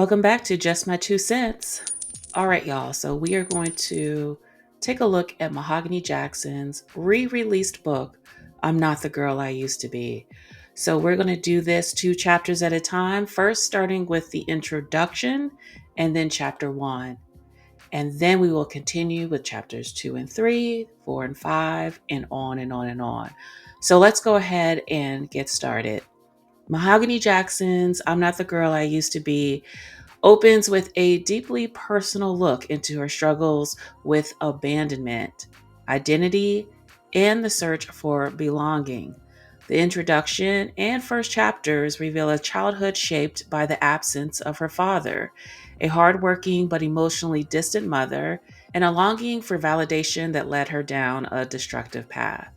Welcome back to Just My Two Cents. All right, y'all. So we are going to take a look at Mahogany Jackson's re-released book, I'm Not the Girl I Used to Be. So we're going to do this 2 chapters at a time, first starting with the introduction and then chapter 1. And then we will continue with chapters 2 and 3, 4 and 5, and on and on and on. So let's go ahead and get started. Mahogany Jackson's I'm Not the Girl I Used to Be opens with a deeply personal look into her struggles with abandonment, identity, and the search for belonging. The introduction and first chapters reveal a childhood shaped by the absence of her father, a hardworking but emotionally distant mother, and a longing for validation that led her down a destructive path.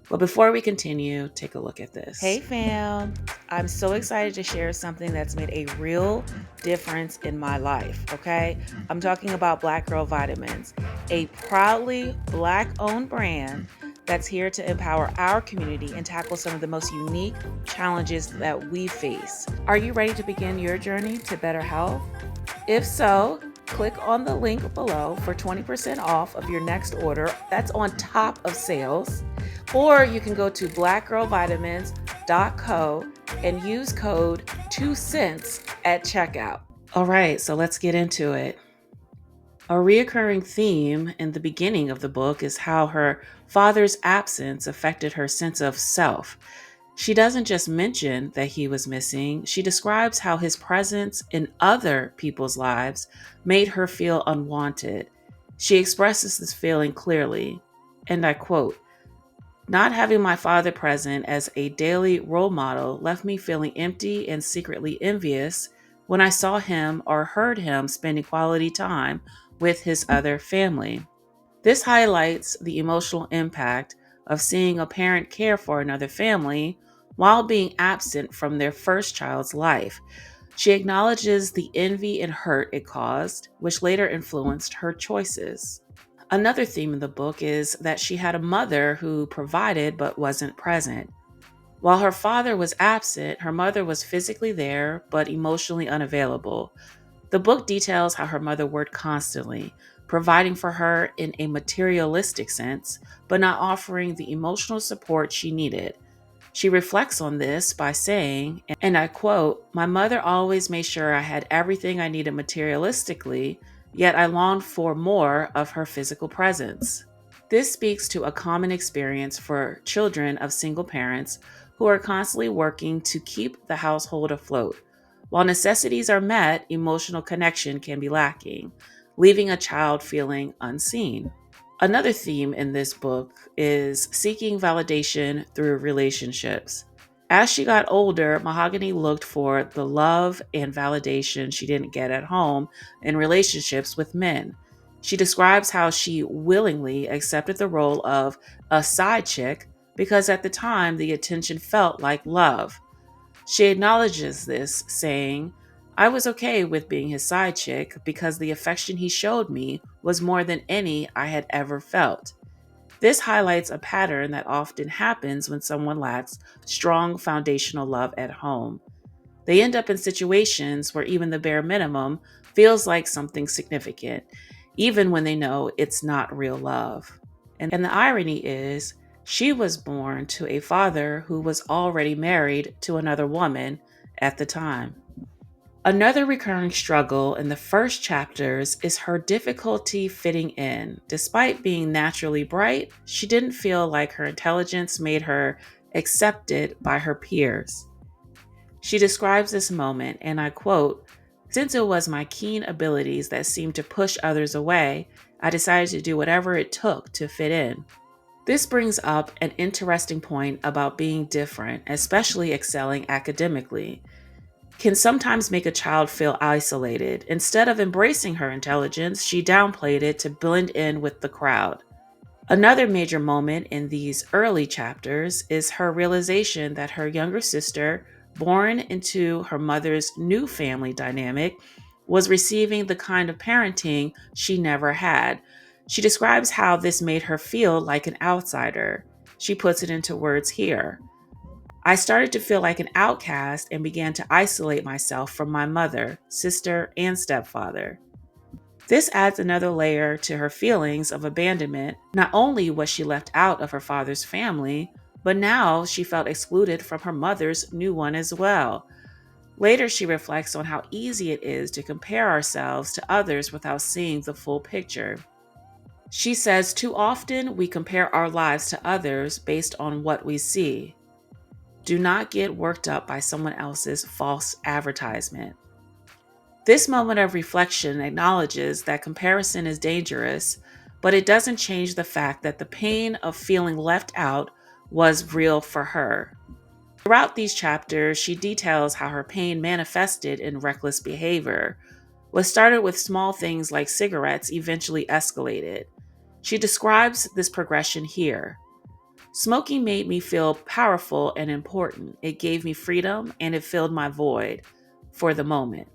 But before we continue, take a look at this. Hey fam, I'm so excited to share something that's made a real difference in my life, okay? I'm talking about Black Girl Vitamins, a proudly Black-owned brand that's here to empower our community and tackle some of the most unique challenges that we face. Are you ready to begin your journey to better health? If so, click on the link below for 20% off of your next order. That's on top of sales. Or you can go to blackgirlvitamins.co and use code 2cents at checkout. All right, so let's get into it. A reoccurring theme in the beginning of the book is how her father's absence affected her sense of self. She doesn't just mention that he was missing, she describes how his presence in other people's lives made her feel unwanted. She expresses this feeling clearly, and I quote, "Not having my father present as a daily role model left me feeling empty and secretly envious when I saw him or heard him spending quality time with his other family." This highlights the emotional impact of seeing a parent care for another family while being absent from their first child's life. She acknowledges the envy and hurt it caused, which later influenced her choices. Another theme in the book is that she had a mother who provided but wasn't present. While her father was absent, her mother was physically there but emotionally unavailable. The book details how her mother worked constantly, providing for her in a materialistic sense, but not offering the emotional support she needed. She reflects on this by saying, and I quote, "My mother always made sure I had everything I needed materialistically, yet I longed for more of her physical presence." This speaks to a common experience for children of single parents who are constantly working to keep the household afloat. While necessities are met, emotional connection can be lacking, leaving a child feeling unseen. Another theme in this book is seeking validation through relationships. As she got older, Mahogany looked for the love and validation she didn't get at home in relationships with men. She describes how she willingly accepted the role of a side chick because at the time the attention felt like love. She acknowledges this, saying, "I was okay with being his side chick because the affection he showed me was more than any I had ever felt." This highlights a pattern that often happens when someone lacks strong foundational love at home. They end up in situations where even the bare minimum feels like something significant, even when they know it's not real love. And the irony is, she was born to a father who was already married to another woman at the time. Another recurring struggle in the first chapters is her difficulty fitting in. Despite being naturally bright, she didn't feel like her intelligence made her accepted by her peers. She describes this moment, and I quote, "Since it was my keen abilities that seemed to push others away, I decided to do whatever it took to fit in." This brings up an interesting point about being different, especially excelling academically, can sometimes make a child feel isolated. Instead of embracing her intelligence, she downplayed it to blend in with the crowd. Another major moment in these early chapters is her realization that her younger sister, born into her mother's new family dynamic, was receiving the kind of parenting she never had. She describes how this made her feel like an outsider. She puts it into words here. I started to feel like an outcast and began to isolate myself from my mother, sister, and stepfather. This adds another layer to her feelings of abandonment. Not only was she left out of her father's family, but now she felt excluded from her mother's new one as well. Later, she reflects on how easy it is to compare ourselves to others without seeing the full picture. She says, too often we compare our lives to others based on what we see. Do not get worked up by someone else's false advertisement. This moment of reflection acknowledges that comparison is dangerous, but it doesn't change the fact that the pain of feeling left out was real for her. Throughout these chapters, she details how her pain manifested in reckless behavior. What started with small things like cigarettes eventually escalated. She describes this progression here. Smoking made me feel powerful and important. It gave me freedom and it filled my void for the moment.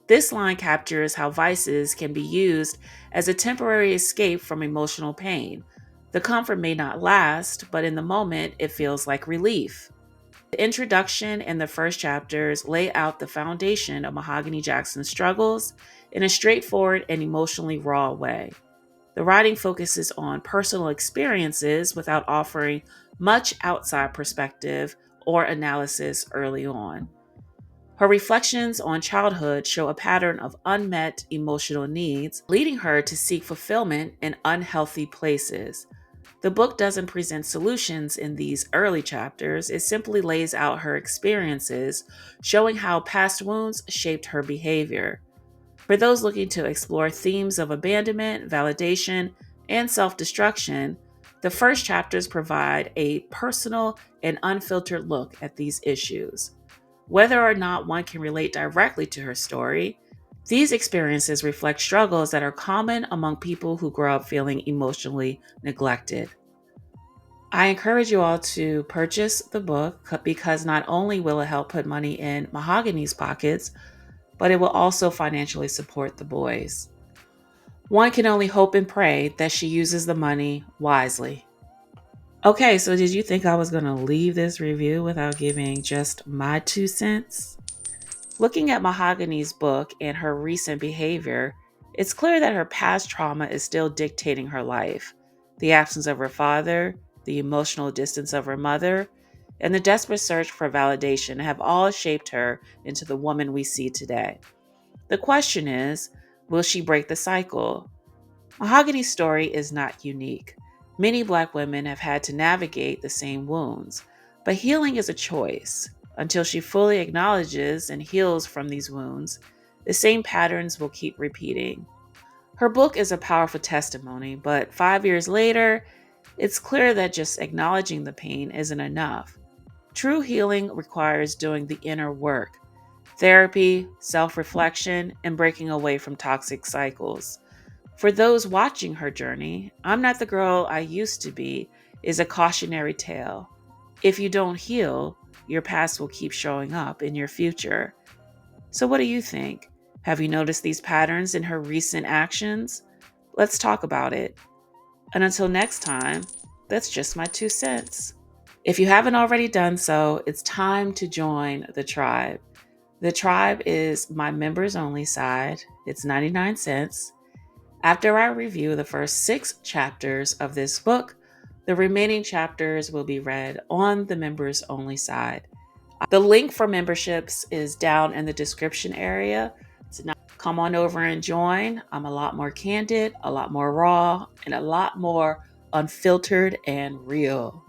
This line captures how vices can be used as a temporary escape from emotional pain. The comfort may not last, but in the moment, it feels like relief. The introduction and the first chapters lay out the foundation of Mahogany Jackson's struggles in a straightforward and emotionally raw way. The writing focuses on personal experiences without offering much outside perspective or analysis early on. Her reflections on childhood show a pattern of unmet emotional needs, leading her to seek fulfillment in unhealthy places. The book doesn't present solutions in these early chapters, it simply lays out her experiences, showing how past wounds shaped her behavior. For those looking to explore themes of abandonment, validation, and self destruction, the first chapters provide a personal and unfiltered look at these issues. Whether or not one can relate directly to her story, these experiences reflect struggles that are common among people who grow up feeling emotionally neglected. I encourage you all to purchase the book because not only will it help put money in Mahogany's pockets, but it will also financially support the boys. One can only hope and pray that she uses the money wisely. Okay, so did you think I was going to leave this review without giving just my 2 cents? Looking at Mahogany's book and her recent behavior, it's clear that her past trauma is still dictating her life. The absence of her father, the emotional distance of her mother, and the desperate search for validation have all shaped her into the woman we see today. The question is, will she break the cycle? Mahogany's story is not unique. Many Black women have had to navigate the same wounds, but healing is a choice. Until she fully acknowledges and heals from these wounds, the same patterns will keep repeating. Her book is a powerful testimony, but 5 years later, it's clear that just acknowledging the pain isn't enough. True healing requires doing the inner work: therapy, self reflection, and breaking away from toxic cycles. For those watching her journey, "I'm not the girl I used to be" is a cautionary tale. If you don't heal, your past will keep showing up in your future. So, what do you think? Have you noticed these patterns in her recent actions? Let's talk about it. And until next time, that's just my 2 cents. If you haven't already done so, it's time to join the tribe. The tribe is my members only side. It's 99 cents. After I review the first 6 chapters of this book, the remaining chapters will be read on the members only side. The link for memberships is down in the description area. So now come on over and join. I'm a lot more candid, a lot more raw, and a lot more unfiltered and real.